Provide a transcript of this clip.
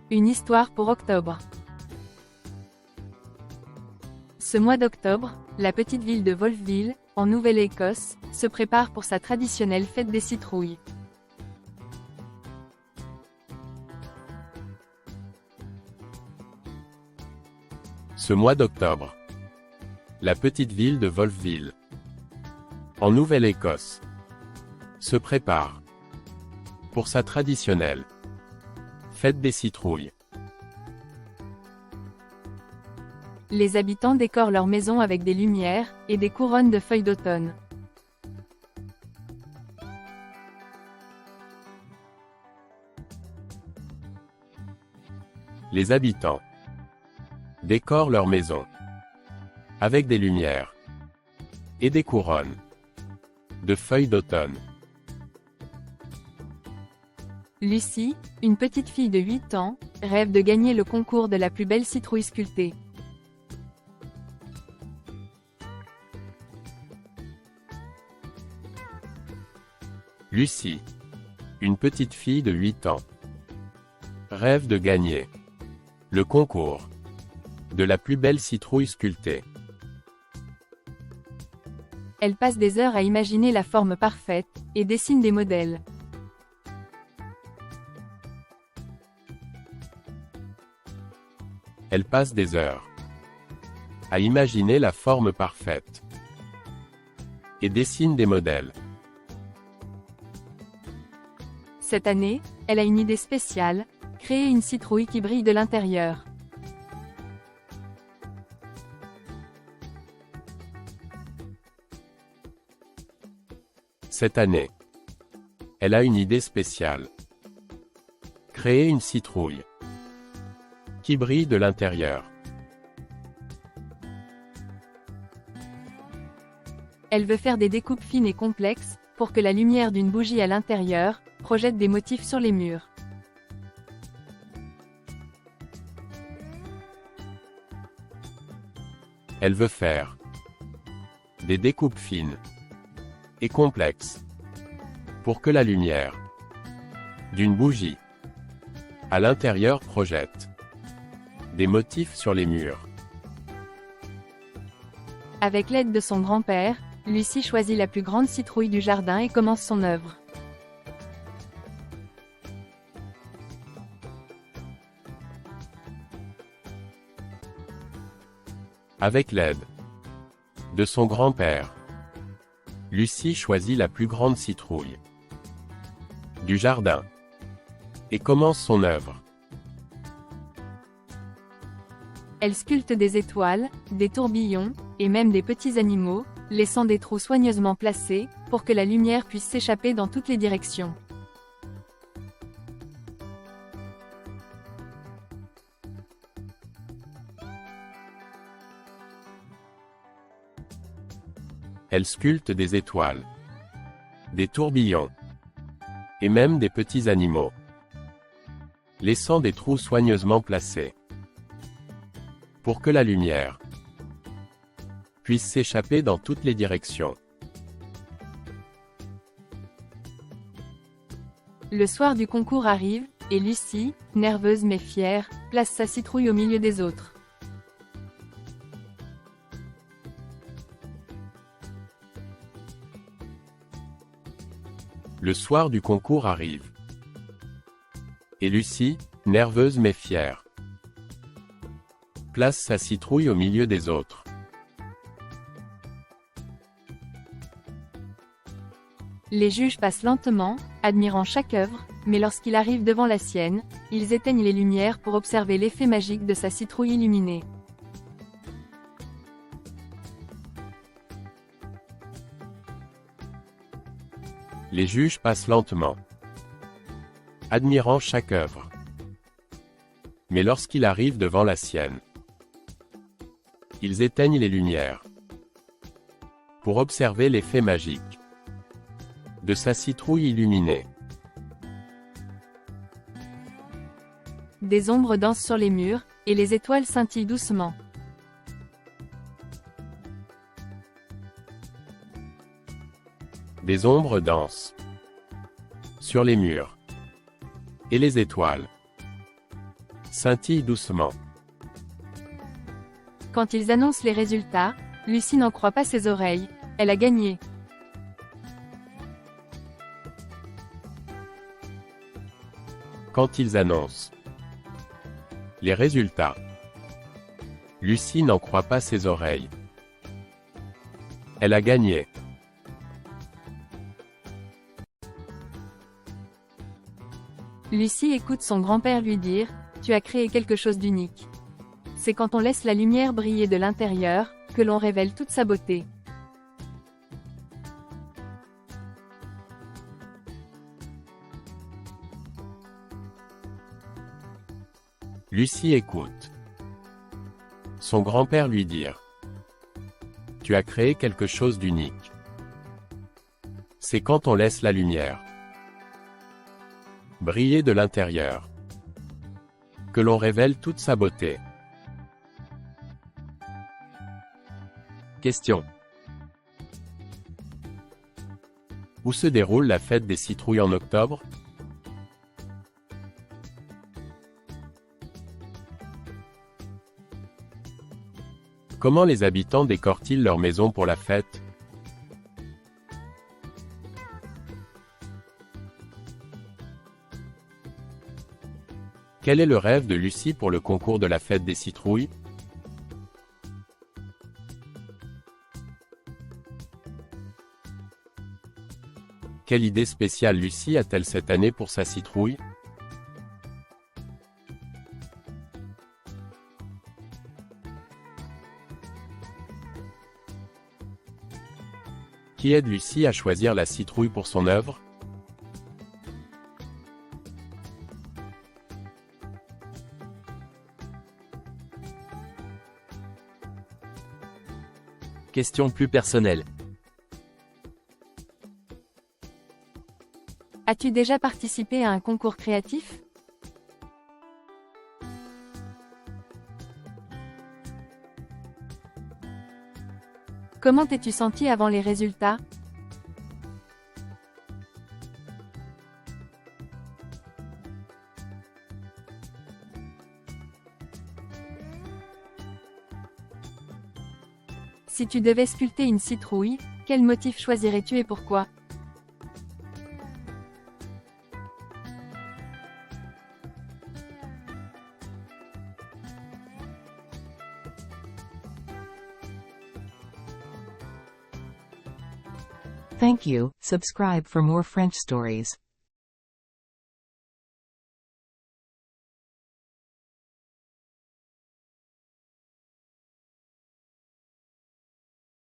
Une histoire pour octobre. Ce mois d'octobre, la petite ville de Wolfville, en Nouvelle-Écosse, se prépare pour sa traditionnelle fête des citrouilles. Ce mois d'octobre, la petite ville de Wolfville, en Nouvelle-Écosse, se prépare pour sa traditionnelle fête des citrouilles. Les habitants décorent leur maison avec des lumières et des couronnes de feuilles d'automne. Les habitants décorent leur maison avec des lumières et des couronnes de feuilles d'automne. Lucie, une petite fille de 8 ans, rêve de gagner le concours de la plus belle citrouille sculptée. Lucie, une petite fille de 8 ans, rêve de gagner le concours de la plus belle citrouille sculptée. Elle passe des heures à imaginer la forme parfaite et dessine des modèles. Elle passe des heures à imaginer la forme parfaite et dessine des modèles. Cette année, elle a une idée spéciale, créer une citrouille qui brille de l'intérieur. Cette année, elle a une idée spéciale. Créer une citrouille qui brille de l'intérieur. Elle veut faire des découpes fines et complexes, pour que la lumière d'une bougie à l'intérieur projette des motifs sur les murs. Elle veut faire des découpes fines et complexes pour que la lumière d'une bougie à l'intérieur projette des motifs sur les murs. Avec l'aide de son grand-père, Lucie choisit la plus grande citrouille du jardin et commence son œuvre. Avec l'aide de son grand-père, Lucie choisit la plus grande citrouille du jardin et commence son œuvre. Elle sculpte des étoiles, des tourbillons, et même des petits animaux, laissant des trous soigneusement placés, pour que la lumière puisse s'échapper dans toutes les directions. Elle sculpte des étoiles, des tourbillons, et même des petits animaux, laissant des trous soigneusement placés, pour que la lumière puisse s'échapper dans toutes les directions. Le soir du concours arrive, et Lucie, nerveuse mais fière, place sa citrouille au milieu des autres. Le soir du concours arrive. Et Lucie, nerveuse mais fière, place sa citrouille au milieu des autres. Les juges passent lentement, admirant chaque œuvre, mais lorsqu'il arrive devant la sienne, ils éteignent les lumières pour observer l'effet magique de sa citrouille illuminée. Les juges passent lentement, admirant chaque œuvre. Mais lorsqu'il arrive devant la sienne, ils éteignent les lumières pour observer l'effet magique de sa citrouille illuminée. Des ombres dansent sur les murs, et les étoiles scintillent doucement. Des ombres dansent sur les murs. Et les étoiles Scintille doucement. Quand ils annoncent les résultats, Lucie n'en croit pas ses oreilles. Elle a gagné. Quand ils annoncent les résultats, Lucie n'en croit pas ses oreilles. Elle a gagné. Lucie écoute son grand-père lui dire « Tu as créé quelque chose d'unique ». C'est quand on laisse la lumière briller de l'intérieur, que l'on révèle toute sa beauté. Lucie écoute son grand-père lui dire « Tu as créé quelque chose d'unique ». C'est quand on laisse la lumière briller de l'intérieur que l'on révèle toute sa beauté. Question. Où se déroule la fête des citrouilles en octobre? Comment les habitants décorent-ils leur maison pour la fête? Quel est le rêve de Lucie pour le concours de la fête des citrouilles? Quelle idée spéciale Lucie a-t-elle cette année pour sa citrouille? Qui aide Lucie à choisir la citrouille pour son œuvre? Question plus personnelle. As-tu déjà participé à un concours créatif? Comment t'es-tu senti avant les résultats? Si tu devais sculpter une citrouille, quel motif choisirais-tu et pourquoi? Thank you. Subscribe for more French stories.